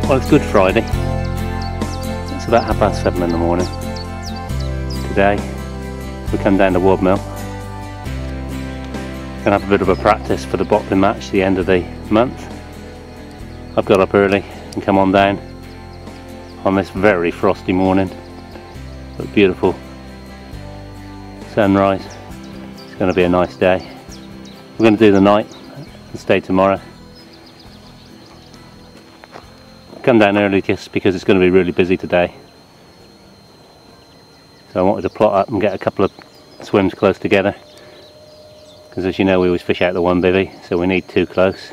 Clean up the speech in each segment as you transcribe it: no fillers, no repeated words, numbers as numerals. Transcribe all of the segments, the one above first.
Well, it's Good Friday. It's about 7:30 in the morning. Today we come down to Wadmill. Gonna have a bit of a practice for the BOTLN match, the end of the month. I've got up early and come on down on this very frosty morning, but beautiful sunrise. It's going to be a nice day. We're going to do the night and stay tomorrow. Come down early just because it's going to be really busy today. So I wanted to plot up and get a couple of swims close together, because as you know we always fish out the one bivvy, so we need two close.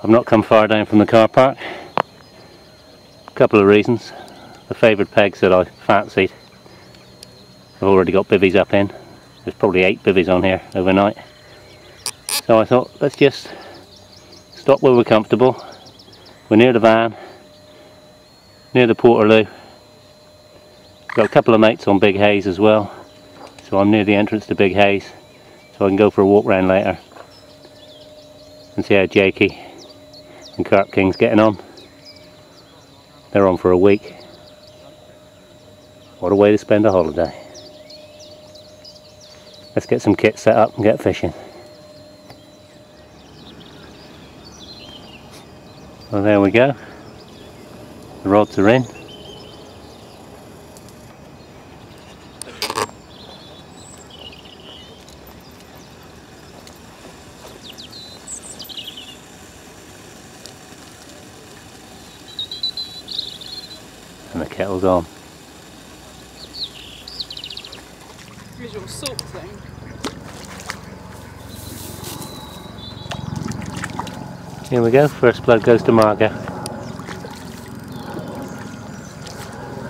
I've not come far down from the car park. A couple of reasons. The favoured pegs that I fancied I've already got bivvies up in. There's probably 8 bivvies on here overnight. So I thought, let's just stop where we're comfortable. We're near the van, near the Portaloo. Got a couple of mates on Big Haze as well, so I'm near the entrance to Big Haze, so I can go for a walk round later and see how Jakey and Carp King's getting on. They're on for a week. What a way to spend a holiday. Let's get some kit set up and get fishing. Well, there we go. The rods are in. And the kettle's on. Here's your salt thing. Here we go, first blood goes to Margot.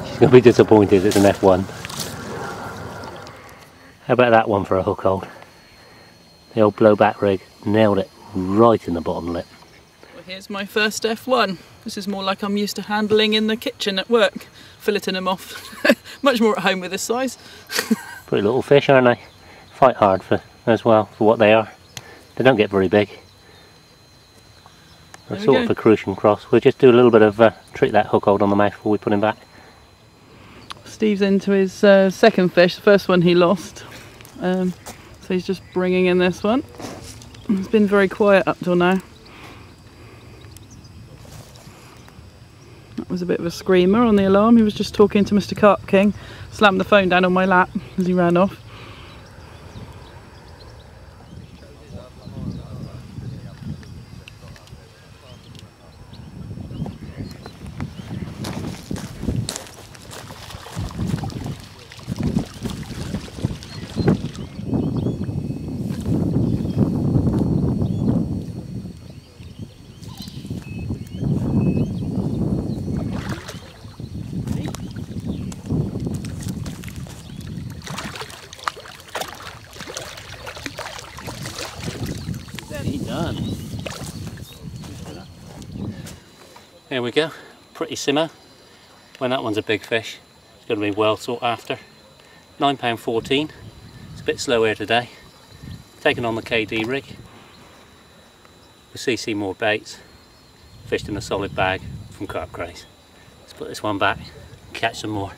She's going to be disappointed, it's an F1. How about that one for a hook hold? The old blowback rig nailed it right in the bottom lip. Well, here's my first F1. This is more like I'm used to handling in the kitchen at work, filleting them off. Much more at home with this size. Pretty little fish, aren't they? Fight hard for as well for what they are. They don't get very big. They're sort of a crucian cross. We'll just do a little bit of treat that hook hold on the mouth before we put him back. Steve's into his second fish. The first one he lost, so he's just bringing in this one. It's been very quiet up till now. That was a bit of a screamer on the alarm. He was just talking to Mr. Carp King. Slammed the phone down on my lap as he ran off. Done. There we go, pretty simmer. When that one's a big fish, it's going to be well sought after. £9.14. It's a bit slow here today. Taken on the KD rig with CC Moore baits, fished in a solid bag from Carp Craze. Let's put this one back, catch some more.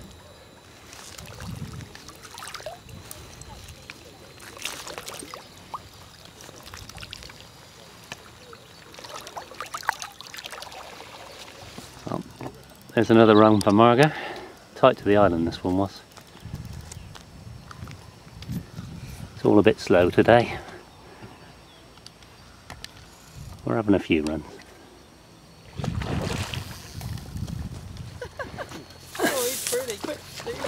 There's another rung for Margot. Tight to the island this one was. It's all a bit slow today. We're having a few runs. Oh, he's pretty quick, Steve.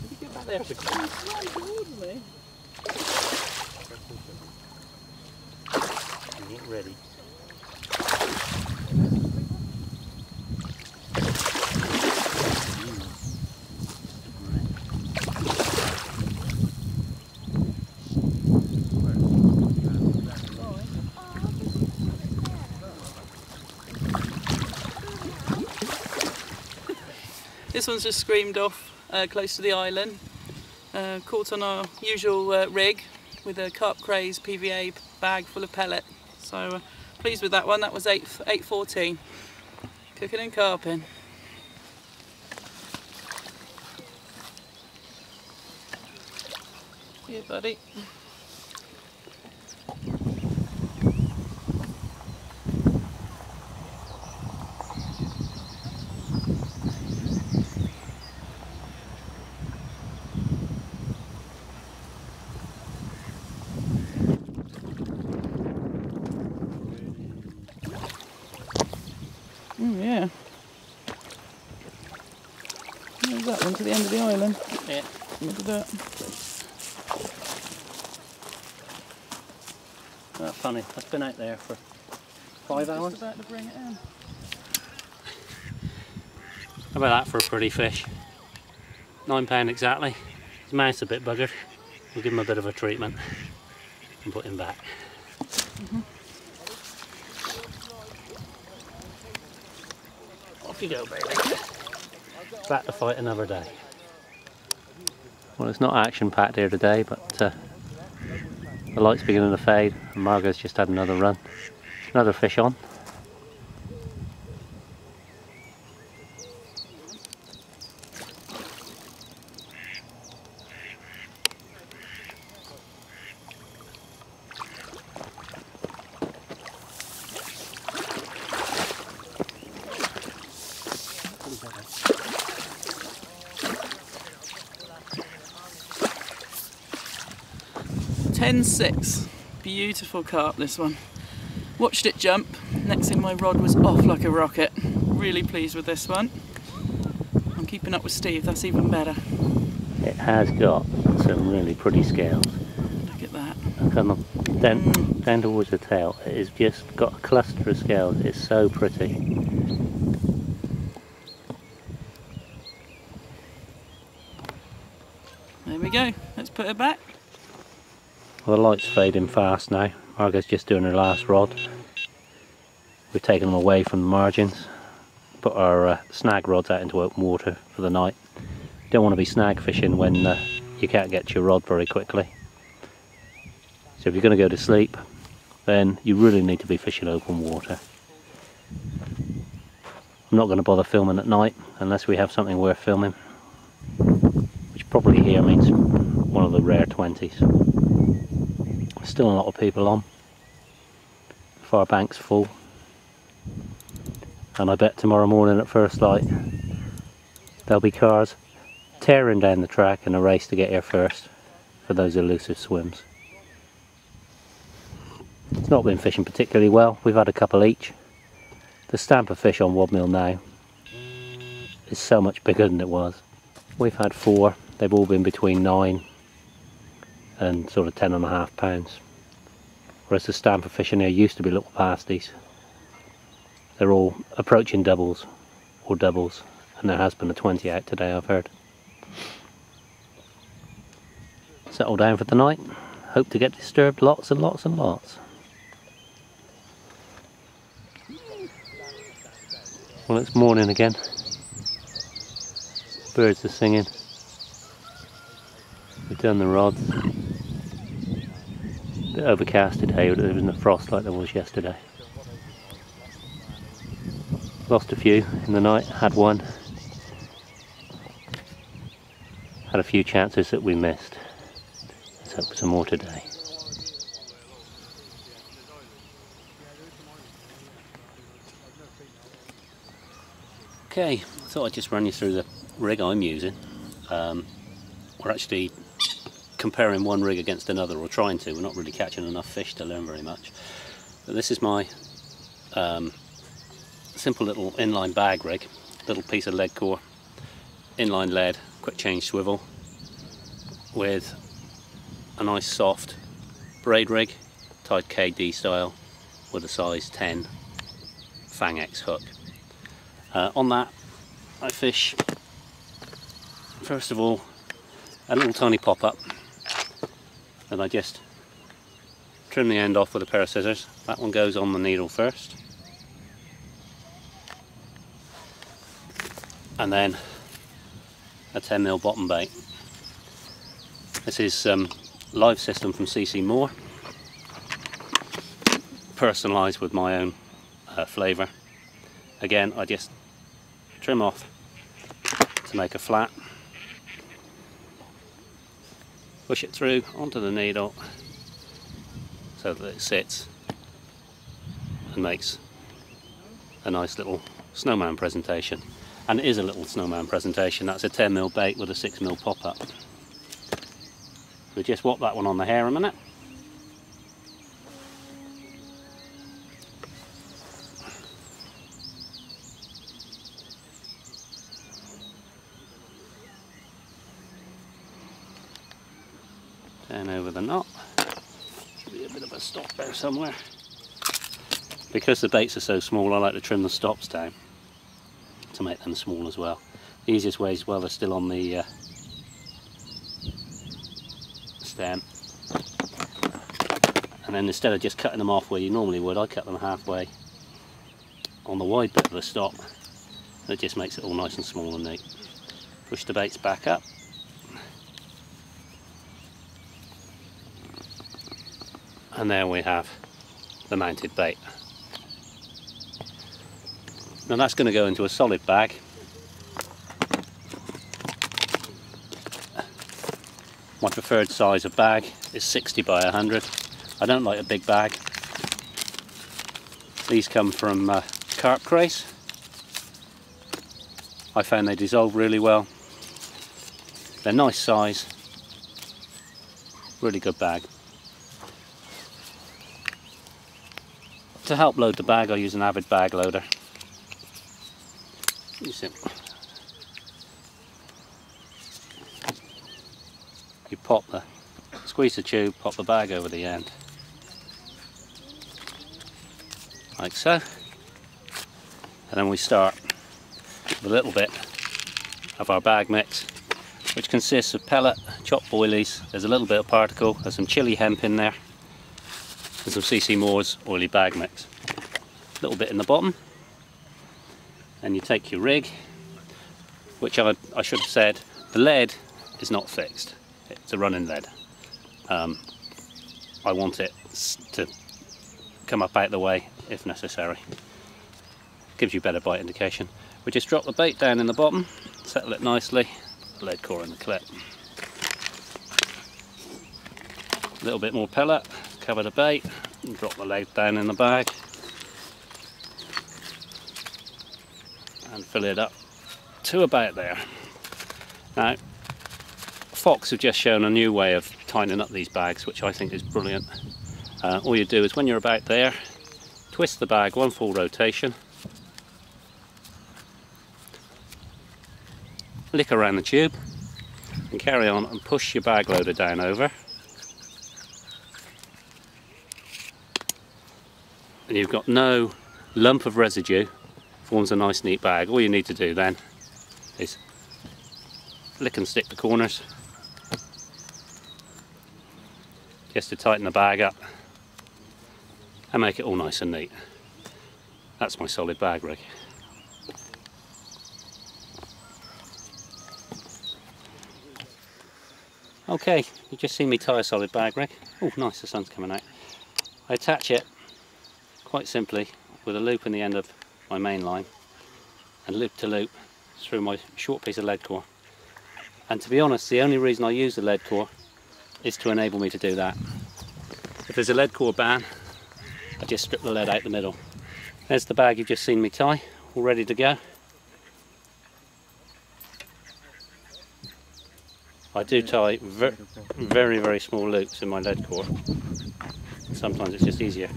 Did he get back there? He's right towards me. Get ready. This one's just screamed off close to the island, caught on our usual rig with a Carp Craze PVA bag full of pellet. So pleased with that one. That was 8.14. Cooking and carping. Here, buddy. Oh yeah. There's that one to the end of the island. Yeah. Look at that. Oh, funny, that's been out there for 5 hours. Just about to bring it in. How about that for a pretty fish? £9 exactly. His mouth's a bit buggered. We'll give him a bit of a treatment and put him back. Off you go, baby. Back to fight another day. Well, it's not action-packed here today, but the light's beginning to fade and Margot's just had another run. Another fish on. $10.6. Beautiful carp, this one. Watched it jump. Next thing, my rod was off like a rocket. Really pleased with this one. I'm keeping up with Steve, that's even better. It has got some really pretty scales. Look at that. Look on them, down towards the tail. It has just got a cluster of scales. It's so pretty. There we go. Let's put it back. Well, the light's fading fast now. Margot's just doing her last rod. We've taken them away from the margins. Put our snag rods out into open water for the night. You don't want to be snag fishing when you can't get your rod very quickly. So if you're going to go to sleep, then you really need to be fishing open water. I'm not going to bother filming at night unless we have something worth filming, which probably here means one of the rare 20s. Still a lot of people on. Far bank's full. And I bet tomorrow morning at first light there'll be cars tearing down the track in a race to get here first for those elusive swims. It's not been fishing particularly well. We've had a couple each. The stamp of fish on Wadmill now is so much bigger than it was. We've had 4. They've all been between 9 and sort of 10.5 pounds. Whereas the stamp of fish in here used to be little pasties. They're all approaching doubles or doubles, and there has been a 20 out today, I've heard. Settle down for the night. Hope to get disturbed lots and lots and lots. Well, it's morning again. Birds are singing. We've done the rods. A bit overcast today, but there isn't a frost like there was yesterday. Lost a few in the night, had one. Had a few chances that we missed. Let's hope for some more today. Okay, I thought I'd just run you through the rig I'm using. We're actually comparing one rig against another, or trying to. We're not really catching enough fish to learn very much. But this is my simple little inline bag rig. Little piece of lead core, inline lead, quick change swivel, with a nice soft braid rig, tied KD style, with a size 10 Fang X hook. On that I fish, first of all, a little tiny pop-up, and I just trim the end off with a pair of scissors. That one goes on the needle first, and then a 10mm bottom bait. This is live system from CC Moore. personalised with my own flavour. Again, I just trim off to make a flat, push it through onto the needle so that it sits and makes a nice little snowman presentation. And it is a little snowman presentation. That's a 10mm bait with a 6mm pop-up. We just whop that one on the hair a minute. Down over the knot. Should be a bit of a stop there somewhere. Because the baits are so small, I like to trim the stops down to make them small as well. The easiest way is while they're still on the stem, and then instead of just cutting them off where you normally would, I cut them halfway on the wide bit of the stop. It just makes it all nice and small and neat. Push the baits back up. And there we have the mounted bait. Now that's going to go into a solid bag. My preferred size of bag is 60 by 100. I don't like a big bag. These come from carp craze. I found they dissolve really well. They're nice size. Really good bag. To help load the bag, I use an Avid bag loader. You squeeze the tube, pop the bag over the end, like so, and then we start with a little bit of our bag mix, which consists of pellet, chopped boilies, there's a little bit of particle, there's some chili hemp in there, and some CC Moore's oily bag mix. A little bit in the bottom, and you take your rig, which I should have said, the lead is not fixed, it's a running lead. I want it to come up out the way if necessary. Gives you better bite indication. We just drop the bait down in the bottom, settle it nicely, put the lead core in the clip. A little bit more pellet, cover the bait, and drop the lead down in the bag. And fill it up to about there. Now, Fox have just shown a new way of tightening up these bags, which I think is brilliant. All you do is when you're about there, twist the bag one full rotation, lick around the tube, and carry on and push your bag loader down over. And you've got no lump of residue. Forms a nice neat bag. All you need to do then is lick and stick the corners just to tighten the bag up and make it all nice and neat. That's my solid bag rig. Okay, you just seen me tie a solid bag rig. Oh nice, the sun's coming out. I attach it quite simply with a loop in the end of my main line and loop to loop through my short piece of lead core. And to be honest, the only reason I use the lead core is to enable me to do that. If there's a lead core ban, I just strip the lead out the middle. There's the bag you've just seen me tie, all ready to go. I do tie very, very small loops in my lead core. Sometimes it's just easier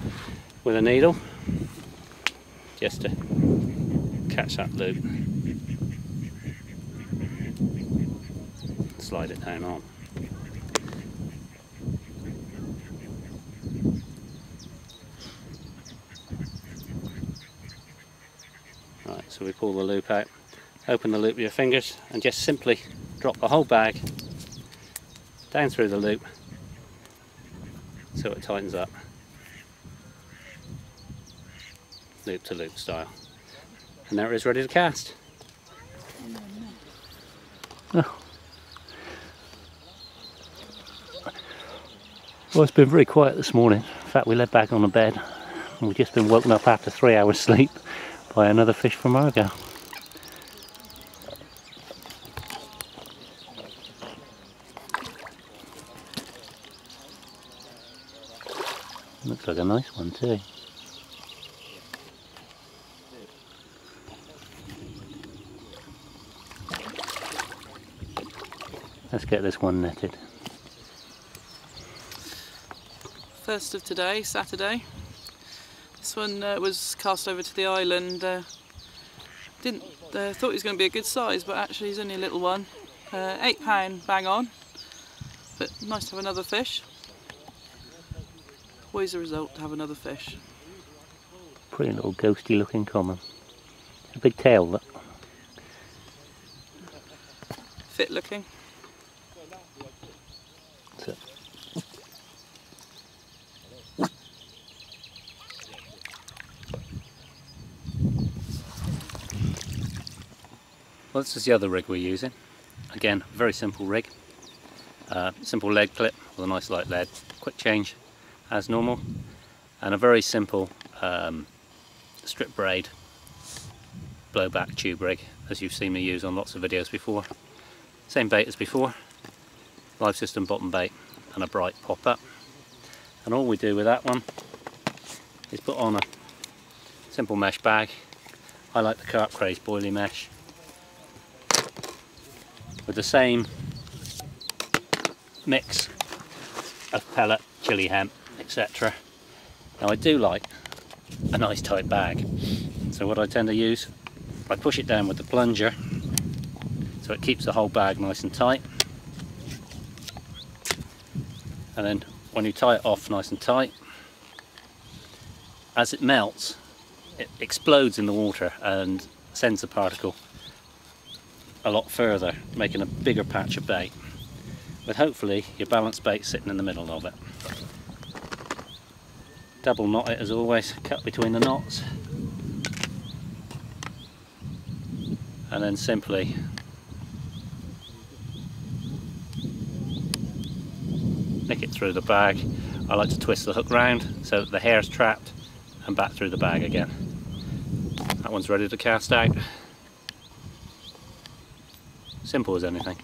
with a needle just to catch that loop, slide it down on. Right, so we pull the loop out, open the loop with your fingers and just simply drop the whole bag down through the loop so it tightens up, loop to loop style. And there it is, ready to cast. Oh. Well, it's been very quiet this morning. In fact, we led back on the bed and we've just been woken up after 3 hours sleep by another fish from Margot. Looks like a nice one too. Let's get this one netted. First of today, Saturday. This one was cast over to the island. Didn't thought he was going to be a good size, but actually he's only a little one. £8 bang on, but nice to have another fish. Always a result to have another fish. Pretty little ghosty looking common. A big tail, look. Fit looking. So. Well, this is the other rig we're using. Again, very simple rig. Simple lead clip with a nice light lead. Quick change as normal. And a very simple strip braid blowback tube rig, as you've seen me use on lots of videos before. Same bait as before. Live system bottom bait and a bright pop up. And all we do with that one is put on a simple mesh bag. I like the Carp Craze boilie mesh, with the same mix of pellet, chili hemp, etc. Now I do like a nice tight bag, so what I tend to use, I push it down with the plunger so it keeps the whole bag nice and tight, and then when you tie it off nice and tight, as it melts it explodes in the water and sends the particle a lot further, making a bigger patch of bait, with hopefully your balanced bait sitting in the middle of it. Double knot it as always, cut between the knots, and then simply nick it through the bag. I like to twist the hook round so that the hair's trapped and back through the bag again. That one's ready to cast out. Simple as anything.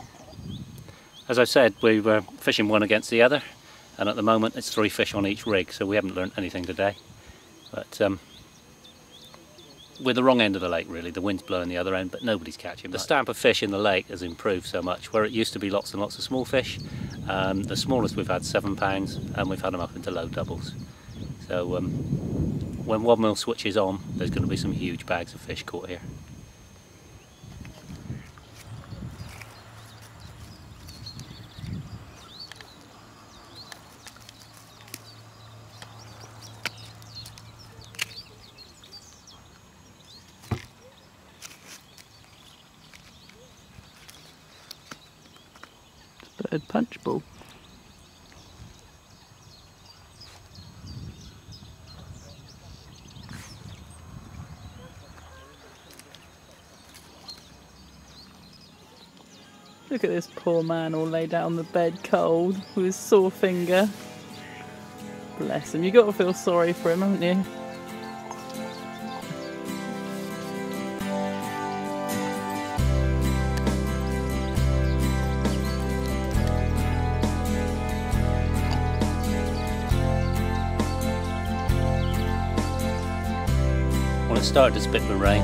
As I said, we were fishing one against the other, and at the moment it's 3 fish on each rig, so we haven't learnt anything today. But we're the wrong end of the lake really. The wind's blowing the other end, but nobody's catching. The stamp of fish in the lake has improved so much. Where it used to be lots and lots of small fish, the smallest we've had £7, and we've had them up into low doubles. So when Wadmill switches on, there's going to be some huge bags of fish caught here. Bird punch ball. Look at this poor man all laid out on the bed cold with his sore finger. Bless him, you got to feel sorry for him, haven't you? Well, it started to spit with rain.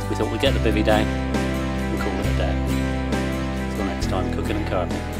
We thought we'd get the bivvy down and call it a day. Until next time, cooking and carping.